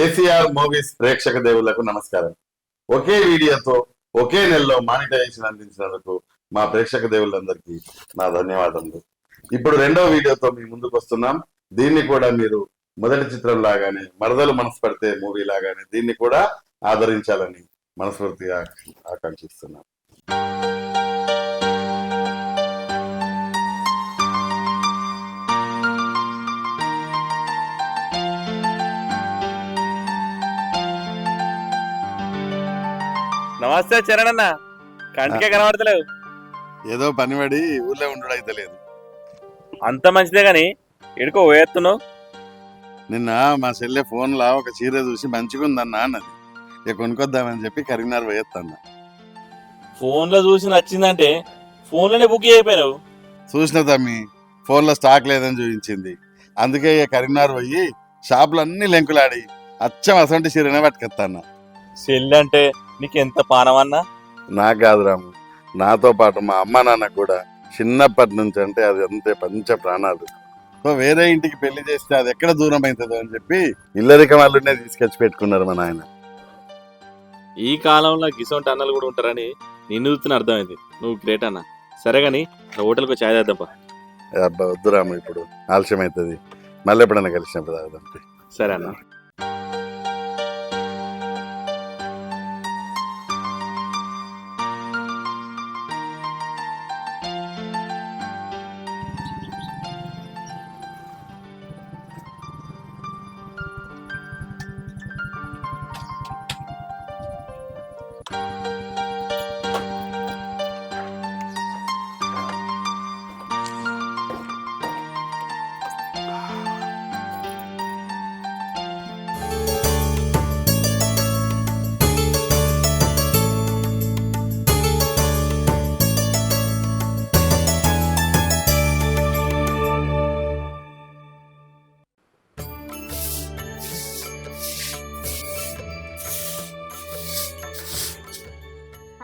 ACR movies ప్రేక్షక దేవుళ్లకు నమస్కారం. ఒకే వీడియోతో ఒకే నెలలో మానిటైజేషన్ అందించినందుకు మా ప్రేక్షక దేవుళ్ళందరికీ నా ధన్యవాదములు. ఇప్పుడు రెండో వీడియోతో మీ ముందుకు వస్తున్నాం. దీన్ని కూడా మీరు మొదటి చిత్రం లాగానే మరదలు మనసు పడితే మూవీ లాగానే దీన్ని కూడా ఆదరించాలని మనస్ఫూర్తిగా ఆకాంక్షిస్తున్నాం. నమస్తే చరణ్ అన్న, కంటికే కనబడతలేవు. ఏదో పనిపడి ఊర్లో ఉండడం అయితే లేదు. అంత మంచిదే గాని ఎడుకో పోయేస్తున్నావు. నిన్న మా చెల్లె ఫోన్లో ఒక చీర చూసి మంచిగా ఉందన్నా అన్నది. ఇక కొనుక్కొద్దామని చెప్పి కరీంనగర్ పోయేస్తాను. ఫోన్లో చూసి నచ్చిందంటే ఫోన్లోనే బుక్ చేయకపోయావు. చూసిన తమ్మి ఫోన్లో స్టాక్ లేదని చూపించింది. అందుకే ఇక కరీంనగర్ పోయి షాపులు అన్ని లెంకులాడి అచ్చం అసంటి చీరనే పట్టుకొస్తాను. చెల్లి అంటే నీకు ఎంత పానమన్నా. నాకు కాదు రాము, నాతో పాటు మా అమ్మ నాన్న కూడా చిన్నప్పటి నుంచి అంటే అది అంతే పంచ ప్రాణాలు. సో వేరే ఇంటికి పెళ్లి చేస్తే అది ఎక్కడ దూరం అవుతుందో అని చెప్పి ఇల్లరిక వాళ్ళనే తీసుకొచ్చి పెట్టుకున్నారు మా నాయన. ఈ కాలంలో గిసొంటి అన్నలు కూడా ఉంటారని నిన్ను చూస్తున్న అర్థమైంది. నువ్వు గ్రేట్ అన్న. సరే గాని హోటల్కి ఛాయ్ చేద్దాంపా. అబ్బా వద్దు రాము, ఇప్పుడు ఆలస్యం అవుతుంది. మళ్ళీ ఎప్పుడైనా కలిసినప్పుడు తాగుదాం. సరే అన్న.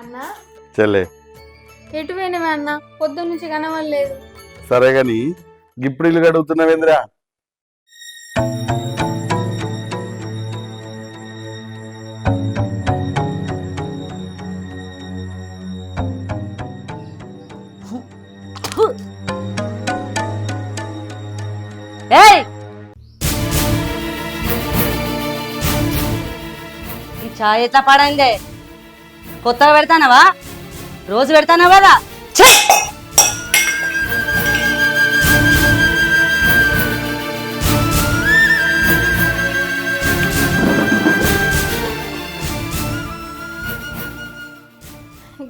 అన్నా చెల్లె ఎటు పోయినవే అన్న? పొద్దు నుంచి కనవలేదు. సరే గాని ఇప్పుడు ఇల్లు గడుగుతున్నావేంద్రా? ఈ చాయ్ ఎట్లా పాడంగే? కొత్తగా పెడతానవా? రోజు పెడతానవా కదా?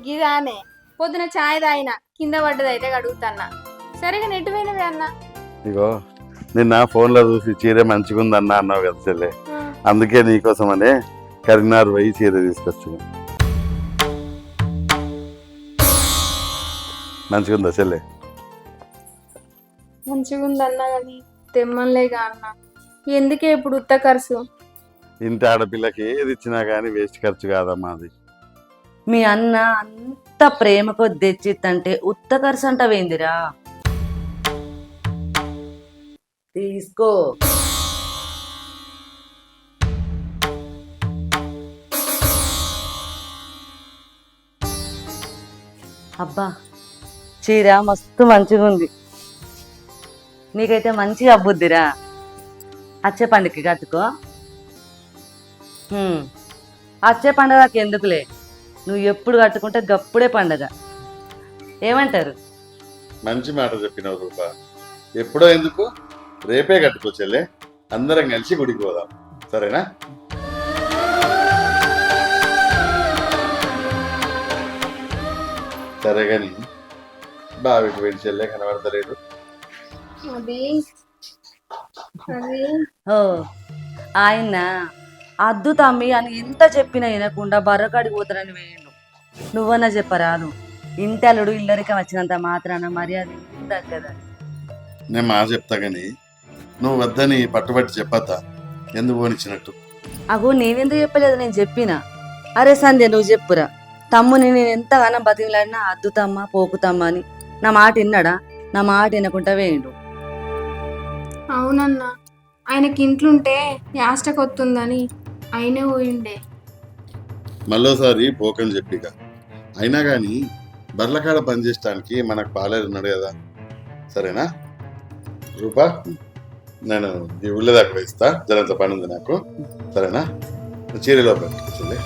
గిదానే పొద్దున ఛాయ్ తాగిన కింద పడ్డదైతే అడుగుతాన్నా. సరిగా నెట్టు పోయినవే అన్న. ఇగో నిన్న ఫోన్లో చూసి చీర మంచిగా ఉందన్నా అన్నావు కదా చెల్లె, అందుకే నీకోసమనే కరీంనగర్ పోయి చీర తీసుకొచ్చు. మంచిగా ఉందా చెల్లె? మంచిగా ఉందన్నా కానీ తెమ్మలేగా అన్న. ఎందుకే ఇప్పుడు ఉత్త ఖర్చు? ఇంటి ఆడపిల్లకి ఏది ఇచ్చినా కానీ వేస్ట్ ఖర్చు కాదమ్మా అది. మీ అన్న అంత ప్రేమకు తెచ్చిత్తంటే ఉత్త ఖర్చు అంటావేందిరా? తీసుకో. అబ్బా చీర మస్తు మంచిగా ఉంది. నీకైతే మంచిగా అబ్బుద్దిరా. అచ్చే పండుగకి కట్టుకో. అచ్చే పండుగకి ఎందుకులే, నువ్వు ఎప్పుడు కట్టుకుంటే గప్పుడే పండగ. ఏమంటారు? మంచి మాట చెప్పినావు రూపా. ఎప్పుడో ఎందుకు, రేపే కట్టుకో చెల్లె. అందరం కలిసి గుడికి పోదాం, సరేనా? సరే గాని బావికి వెళ్ళి చెల్లె కనబడతలేదు. ఓ ఆయన అద్దు తమ్మి అని ఎంత చెప్పినా వినకుండా బర్రకాడికి పోతానని వేయండు. నువ్వన్నా చెప్పరాదు. ఇంటలుడు ఇల్లరికం వచ్చినంత మాత్రాన మర్యాద దగ్గర. నేను మా చెప్తా గాని నువ్వు వద్దని పట్టుబట్టి చెప్పద్దా? ఎందుకు పోనిచ్చినట్టు? అగో నేనెందుకు చెప్పలేదు, నేను చెప్పిన. అరే సంధ్య నువ్వు చెప్పురా. తమ్ముని నేను ఎంతగానో బతికిలాడినా అద్దుతమ్మా పోకుతమ్మా అని నా మాట విన్నాడా? నా మాట వినకుండా వేయండు. అవునన్నా, ఆయనకి ఇంట్లుంటే యాష్టకొత్తుందని ఆయనే పోయిండే. మళ్ళోసారి పోకని చెప్పిక. అయినా కానీ బర్లకాడ పనిచేయడానికి మనకు పాలేరు ఉన్నాడు కదా, సరేనా రూపా? నేను ఈ ఊళ్ళో దాకా వేస్తా, జరంత పని ఉంది నాకు, సరేనా? చీరలో పెట్టించలే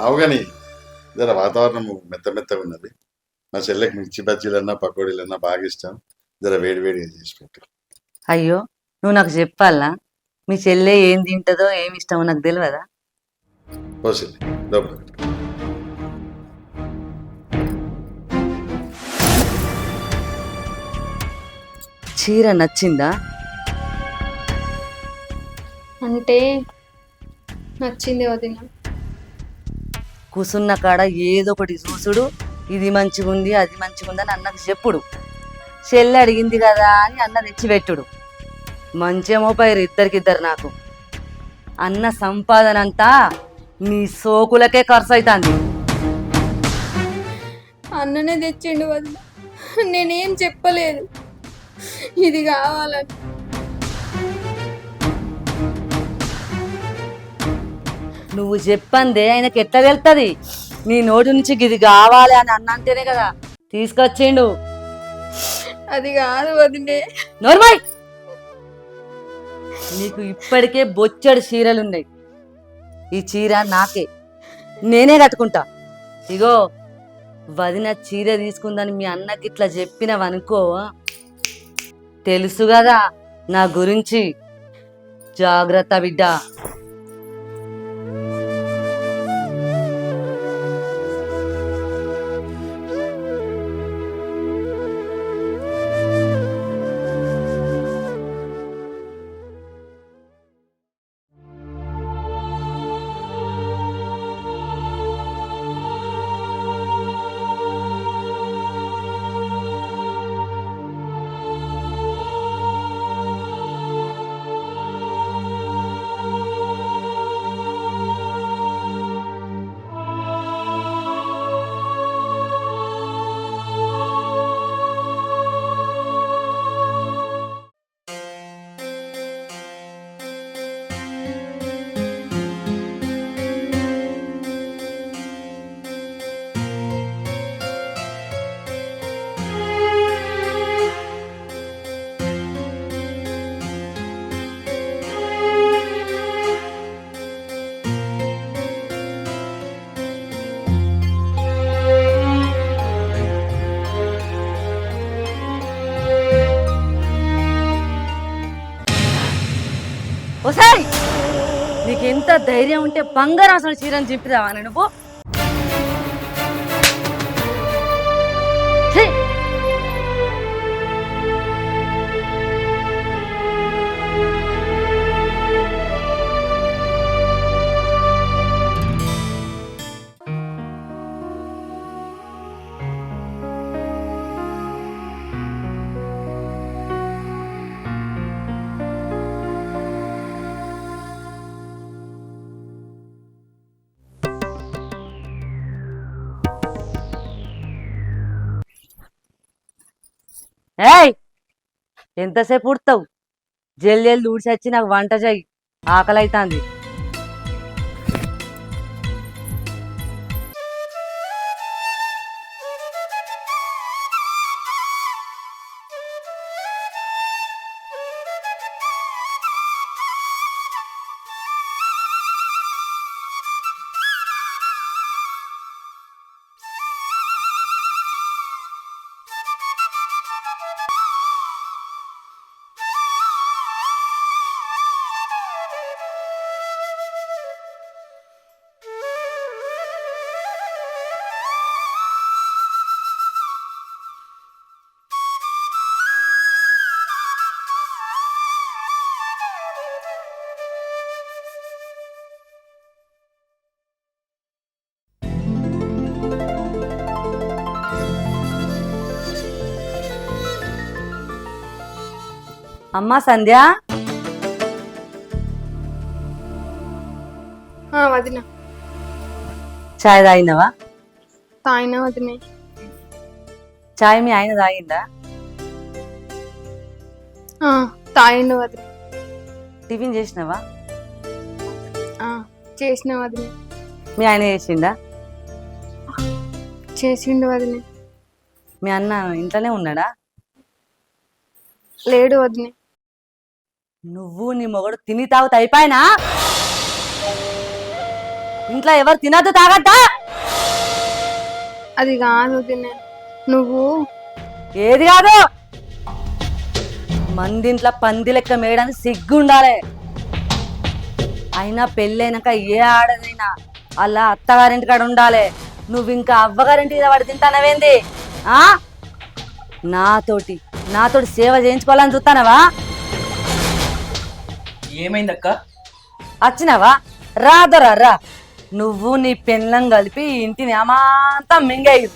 అవు కానీ జర వాతావరణం మెత్తగా ఉన్నది. మా చెల్లెకి మిర్చి బజ్జీలన్నా పకోడీలన్నా బాగా ఇష్టం, జర వేడివేడిగా చేసి పెట్టు. అయ్యో నువ్వు నాకు చెప్పాలా? మీ చెల్లె ఏం తింటదో ఏమి ఇష్టమో నాకు తెలియదా? పోసిల్లి లోపల పెట్టు. చీర నచ్చిందా? అంటే నచ్చింది వదిన. కూసున్న కాడ ఏదో ఒకటి చూసుడు, ఇది మంచిగుంది అది మంచిగుంది అని అన్నకు చెప్పుడు. చెల్లె అడిగింది కదా అని అన్న తెచ్చిపెట్టుడు. మంచేమో పైరు ఇద్దరికిద్దరు. నాకు అన్న సంపాదన అంతా నీ సోకులకే ఖర్చు అవుతుంది. అన్ననే తెచ్చిండు వదిన, నేనేం చెప్పలేదు ఇది కావాలని. నువ్వు చెప్పందే ఆయనకి ఎట్లా వెళ్తుంది? నీ నోటి నుంచి ఇది కావాలి అని అన్నంతేనే కదా తీసుకొచ్చిండు. అది కాదు వదినే. నోర్మై, నీకు ఇప్పటికే బొచ్చడి చీరలున్నాయి. ఈ చీర నాకే, నేనే కట్టుకుంటా. ఇగో వదిన చీర తీసుకుందని మీ అన్నకి ఇట్లా చెప్పినవనుకో, తెలుసు కదా నా గురించి. జాగ్రత్త బిడ్డ. ఓసారి నీకెంత ధైర్యం ఉంటే బంగారం అసలు చీరని చెప్పిదావా నువ్వు? ఛీ! ఏయ్, ఎంతసేపు ఉడతావు? జల్లి ఊడ్చొచ్చి నాకు వంట చెయ్యి, ఆకలి అవుతుంది. అమ్మా సంధ్య, వదిన. చాయ్ తాగినవా? తాయినా వదినే. చాయ్ మీ ఆయన తాగిందా? తాయిండు వదిన. టిఫిన్ చేసినావా? చేసిన వదిన. మీ ఆయన చేసిండా? చేసిండు వదిన. మీ అన్న ఇంట్లోనే ఉన్నాడా? లేడు వదిన. నువ్వు నీ మొగడు తిని తాగుతా అయిపోయినా? ఇంట్లో ఎవరు తినద్దు తాగద్దా? అది కాదు వదిన. నువ్వు ఏది కాదు, మందింట్లో పంది లెక్క మేయడానికి సిగ్గుండాలి. అయినా పెళ్ళైనాక ఏ ఆడదైనా అలా అత్తగారింటి కాడ ఉండాలి. నువ్వు ఇంకా అవ్వగారింటి వాడు తింటానవేంది? ఆ నాతోటి సేవ చేయించుకోవాలని చూస్తానవా? ఏమైందక్క? వచ్చినావా? రాదరా రా. నువ్వు నీ పెళ్ళం కలిపి ఇంటిని అమాంతా మింగేయు.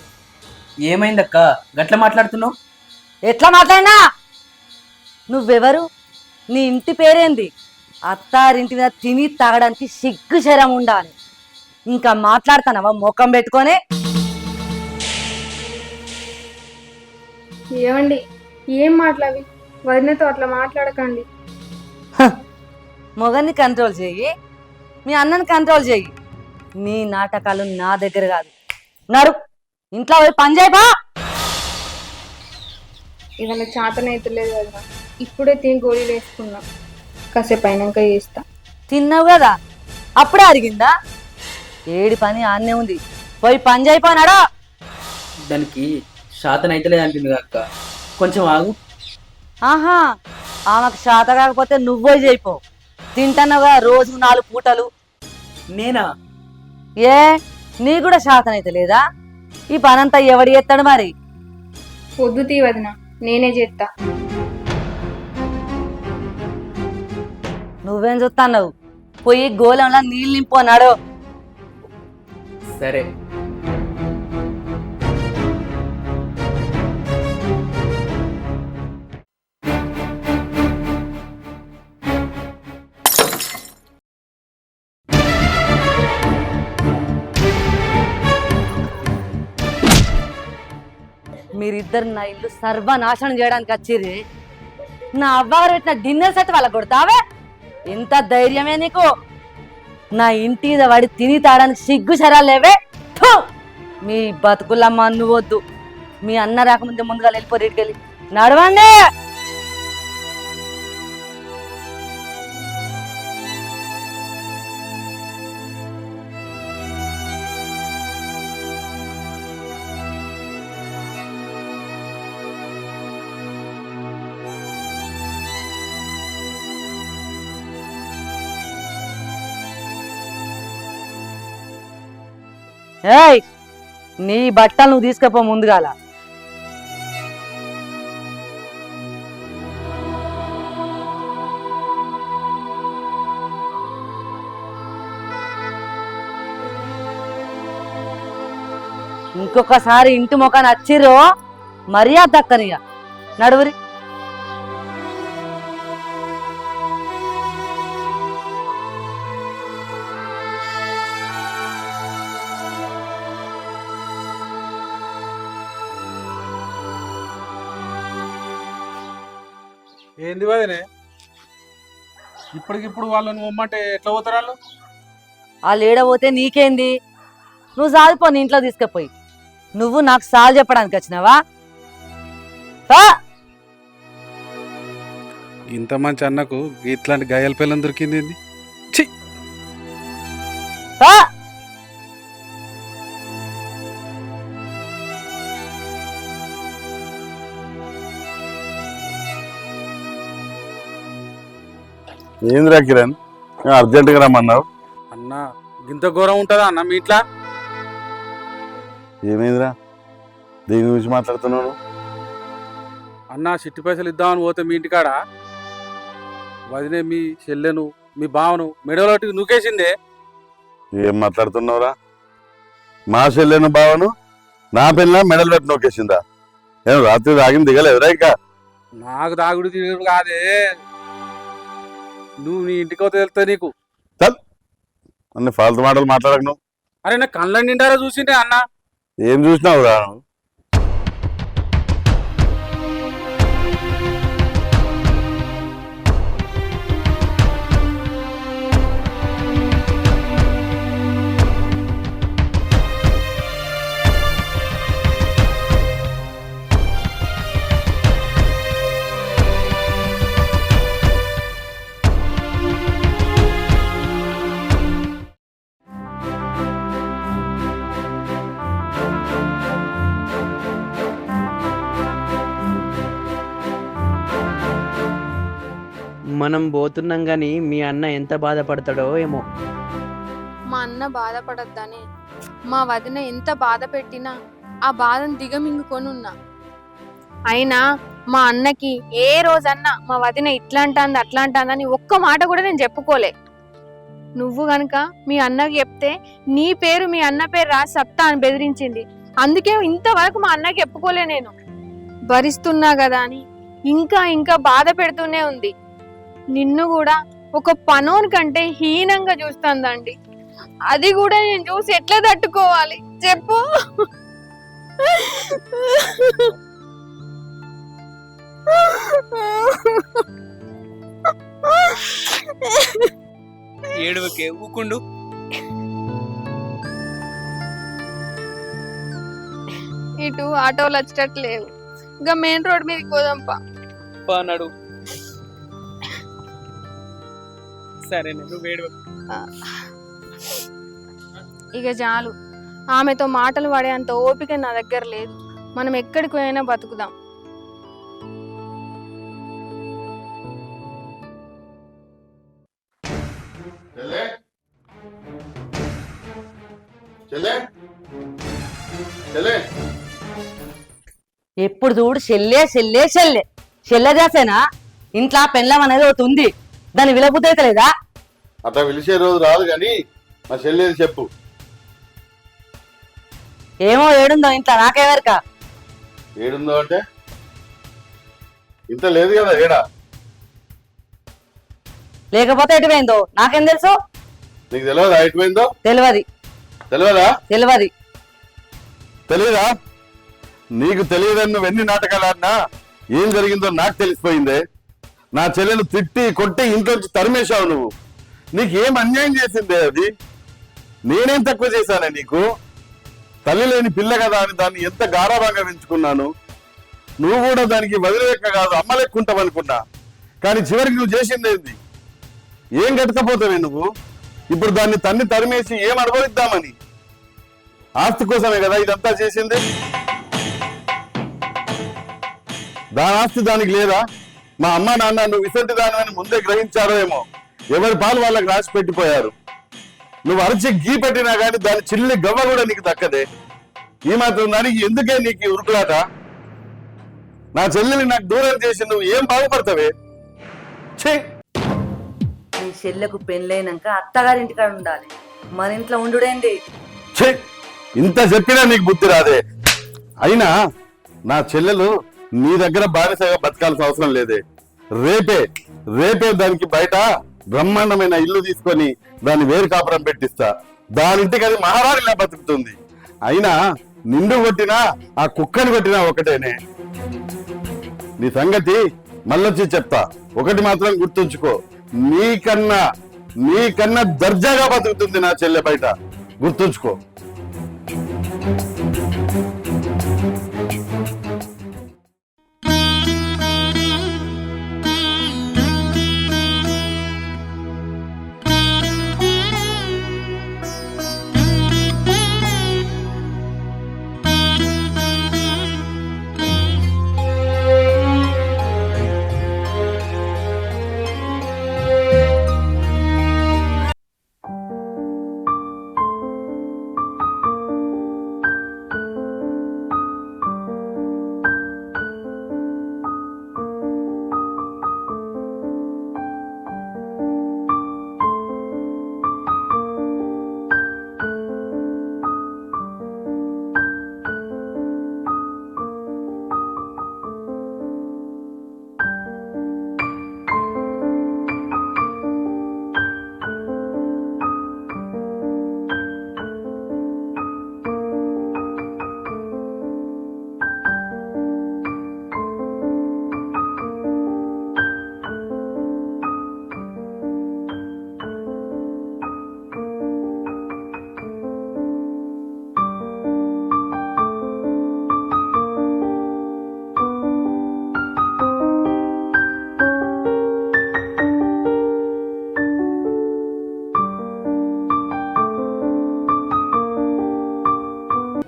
ఏమైందక్క గట్ల మాట్లాడుతున్నావు? ఎట్లా మాట్లాడినా? నువ్వెవరు? నీ ఇంటి పేరేంది? అత్తారింటి మీద తిని తాగడానికి సిగ్గు శరం ఉండాలి. ఇంకా మాట్లాడుతానవా ముఖం పెట్టుకొని? ఏమండి, ఏం మాట్లాడి వదినతో అట్లా మాట్లాడకండి. మొగన్ని కంట్రోల్ చెయ్యి, మీ అన్నని కంట్రోల్ చెయ్యి. నీ నాటకాలు నా దగ్గర కాదు. నడు ఇంట్లో పోయి పని చేయబా. ఇవాళ చేతనైతలేదు వదిన. ఇప్పుడే తిని గోళీలు వేసుకున్నా. కాసేపు అయినాక చేస్తా. తిన్నావు కదా, అప్పుడే అరిగిందా? ఏడి పని ఆన్నే ఉంది, పోయి పని చేయపోనాడా? దానికి శాతం అయితే అంటుంది అక్క, కొంచెం ఆగు. ఆహా, ఆమెకు శాత కాకపోతే నువ్వే చేయిపో. తింటున్నావుగా రోజు 4 పూటలు. నేనా? ఏ నీ కూడా శాతం అయితే లేదా? ఈ పనంతా ఎవడు చేస్తాడు మరి? పొద్దు తీ వదిన, నేనే చేస్తా. నువ్వేం చూస్తావు? పోయి గోళంలో నీళ్ళు నింపున్నాడు. సరే. మీరిద్దరు నా ఇల్లు సర్వనాశనం చేయడానికి వచ్చిర్రి. నా అవ్వగారు పెట్టిన డిన్నర్ సెట్ వాళ్ళ కొడతావే? ఎంత ధైర్యమే నీకు? నా ఇంటి మీద వాడి తిని తాడానికి సిగ్గు శరాలు లేవే? థు! మీ బతుకులమ్మ నువ్వొద్దు. మీ అన్న రాకముందే ముందుగా వెళ్ళిపోయి ఇటుకెళ్ళి నడవండి. ఏయ్, నీ బట్టలు నువ్వు తీసుకపో ముందుగాల. ఇంకొకసారి ఇంటి ముఖాన్ని వచ్చిర్రో మర్యాద దక్కనియ. నడువురి. ఏంది వదినే, ఇప్పటికిప్పుడు వాళ్ళని పొమ్మంటే ఎట్లా పోతారు వాళ్ళు? వాళ్ళు ఏడబోతే నీకేంది? నువ్వు సాధిపో, నీ ఇంట్లో తీసుకుపోయి. నువ్వు నాకు సాల్ చెప్పడానికి వచ్చినావా? ఇంత మంచి అన్నకు ఇట్లాంటి గయ్యాల పిల్లని దొరికింది ఏంది? ఛీ! ఏందిరా కిరణ్, అర్జెంటుగా రమ్మన్నావు? అన్న ఇంత ఘోరం ఉంటుందా అన్న మీ ఇంట్లో? ఏమైందిరా, దేని గురించి మాట్లాడుతున్నావు? అన్న చిట్టి పైసలు ఇద్దామని పోతే మీ ఇంటికాడ వదినే మీ చెల్లెను మీ బావను మెడలోటి నూకేసిందే. ఏం మాట్లాడుతున్నావురా? మా చెల్లెను బావను నా పిల్ల మెడల్ పెట్టి నొక్కేసిందా? ఏం రాత్రి తాగింది దిగలేదురా? ఇంకా నాకు తాగుడు తిరుగుడు కాదే, నువ్వు నీ ఇంటికి పోతే వెళ్తా నీకు. అన్ని ఫాల్తు మాటలు మాట్లాడకు నువ్వు. అరే నా కళ్ళ నిండారా చూసిండే అన్న. ఏం చూసినావురా? మనం పోతున్నాం గాని మీ అన్న ఎంత బాధపడతాడో ఏమో. మా అన్న బాధపడద్దని మా వదిన ఎంత బాధ పెట్టినా ఆ బాధను దిగమింగుకొని ఉన్నా. అయినా మా అన్నకి ఏ రోజన్నా మా వదిన ఇట్లా అంటాంది అట్లా అంటాందని ఒక్క మాట కూడా నేను చెప్పుకోలే. నువ్వు గనుక మీ అన్నకి చెప్తే నీ పేరు మీ అన్న పేరు రాసి చెప్తా అని బెదిరించింది. అందుకే ఇంతవరకు మా అన్నకి చెప్పుకోలే. నేను భరిస్తున్నా కదా అని ఇంకా ఇంకా బాధ పెడుతూనే ఉంది. నిన్ను కూడా ఒక పనోని కంటే హీనంగా చూస్తుందండి. అది కూడా నేను చూసి ఎట్లా తట్టుకోవాలి చెప్పు. ఏడువకే ఊకుండు. ఇటు ఆటోలు వచ్చేటట్లేవు. ఇంకా మెయిన్ రోడ్ మీదకి పోదాంపా. అన్నాడు. సరే నువ్వు ఏడువ. ఇక చాలు, ఆమెతో మాటలు పడే అంత ఓపిక నా దగ్గర లేదు. మనం ఎక్కడికి పోయినా బతుకుదాం. ఎప్పుడు చూడు చెల్లే చెల్లే చెల్లె చెల్లె చేసేనా? ఇంట్లో పెళ్ళం అనేది ఒకటి ఉంది, దాన్ని విలబుద్ధి అయితే లేదా? అట్లా పిలిచే రోజు రాదు కానీ మా చెల్లెది చెప్పు. ఏమో ఏడుందో ఇంట్లో నాకేవరక. ఏడుందో అంటే ఇంత లేదు కదా ఏడా? లేకపోతే ఎటుపోయిందో నాకేం తెలుసు? నీకు తెలియదా ఎటుపోయిందో? తెలియదు. తెలియదా? తెలియదు. తెలియదా? నీకు తెలియదని నువ్వు ఎన్ని నాటకాలు ఆడినా ఏం జరిగిందో నాకు తెలిసిపోయిందే. నా చెల్లెలు తిట్టి కొట్టి ఇంట్లోంచి తరిమేశావు నువ్వు. నీకేం అన్యాయం చేసిందే అది? నేనేం తక్కువ చేశానే నీకు? తల్లి లేని పిల్ల కదా అని దాన్ని ఎంత గారాభంగా పెంచుకున్నాను. నువ్వు కూడా దానికి వదిలేక కాదు అమ్మ లెక్కుంటావు అనుకున్నా. కానీ చివరికి నువ్వు చేసిందేంది? ఏం గట్టకపోతావే నువ్వు? ఇప్పుడు దాన్ని తన్ని తరిమేసి ఏం అనుభవిద్దామని? ఆస్తి కోసమే కదా ఇదంతా చేసింది. దాని ఆస్తి దానికి లేదా? మా అమ్మ నాన్న నువ్వు విసంటి దానివని ముందే గ్రహించారో ఏమో. ఎవరి పాలు వాళ్ళకి రాసి పెట్టిపోయారు. నువ్వు అరచి గీ పెట్టినా కానీ దాని చిల్లి గవ్వ కూడా నీకు దక్కదే. ఈ మాత్రం దానికి ఎందుకే నీకు ఉరుకులాట? నా చెల్లెని నాకు దూరం చేసి నువ్వు ఏం బాగుపడతావే? ఛీ! నీ చెల్లెకు పెళ్ళైనాక అత్తగారింటికాడ ఉండాలి, మన ఇంట్లో ఉండుడేంది? ఛీ! ఇంత చెప్పినా నీకు బుద్ధి రాదే. అయినా నా చెల్లెలు నీ దగ్గర బానిసగా బతకాల్సిన అవసరం లేదే. రేపే దానికి బయట బ్రహ్మాండమైన ఇల్లు తీసుకొని దాన్ని వేరు కాపురం పెట్టిస్తా. దానింటికి అది మహారాణిలా బతుకుతుంది. అయినా నిండు కొట్టినా ఆ కుక్కని కొట్టినా ఒకటేనే. నీ సంగతి మళ్ళొచ్చి చెప్తా. ఒకటి మాత్రం గుర్తుంచుకో, నీకన్నా దర్జాగా బతుకుతుంది నా చెల్లె బయట. గుర్తుంచుకో.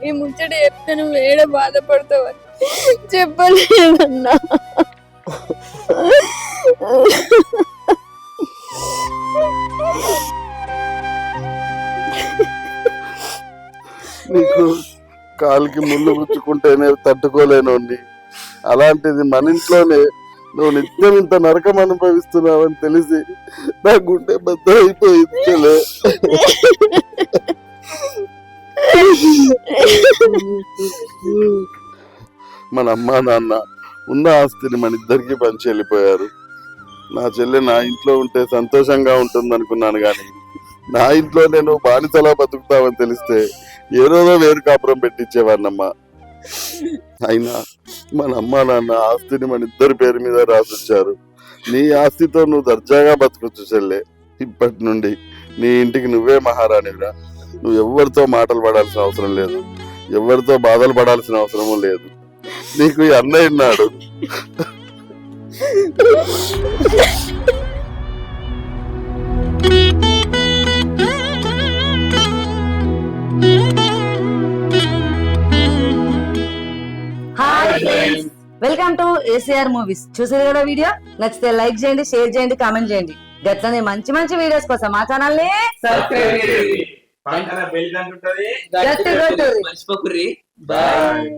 ఈ ముచ్చట చెప్తే నువ్వు ఏడ బాధపడతావని చెప్పలేదన్నా. నీకు కాలుకి ముళ్ళు గుచ్చుకుంటేనే తట్టుకోలేనోని, అలాంటిది మన ఇంట్లోనే నువ్వు నిత్యం ఇంత నరకం అనుభవిస్తున్నావని తెలిసి నా గుండె బద్ద అయిపోయింది చెల్లె. మన అమ్మా నాన్న ఉన్న ఆస్తిని మన ఇద్దరికి పంచి వెళ్ళిపోయారు. నా చెల్లె నా ఇంట్లో ఉంటే సంతోషంగా ఉంటుంది అనుకున్నాను, కానీ నా ఇంట్లో నేను బానిసలా బతుకుతావని తెలిస్తే ఏ రోజో వేరు కాపురం పెట్టించేవాడినమ్మా. అయినా మన అమ్మా నాన్న ఆస్తిని మన ఇద్దరి పేరు మీద రాసిచ్చారు. నీ ఆస్తితో నువ్వు దర్జాగా బతకొచ్చు చెల్లె. ఇప్పటి నుండి నీ ఇంటికి నువ్వే మహారాణివిరా. నువ్వు ఎవరితో మాటలు పడాల్సిన అవసరం లేదు, ఎవరితో బాధలు పడాల్సిన అవసరము లేదు. నీకు ఈ అన్నయ్య ఉన్నాడు. Welcome to ACR movies. చూసారు కదా వీడియో? నచ్చితే లైక్ చేయండి, షేర్ చేయండి, కామెంట్ చేయండి. గట్లనే మంచి మంచి వీడియోస్ కోసం మా ఛానల్ ని మర్చిపోకుర్రి. బాయ్.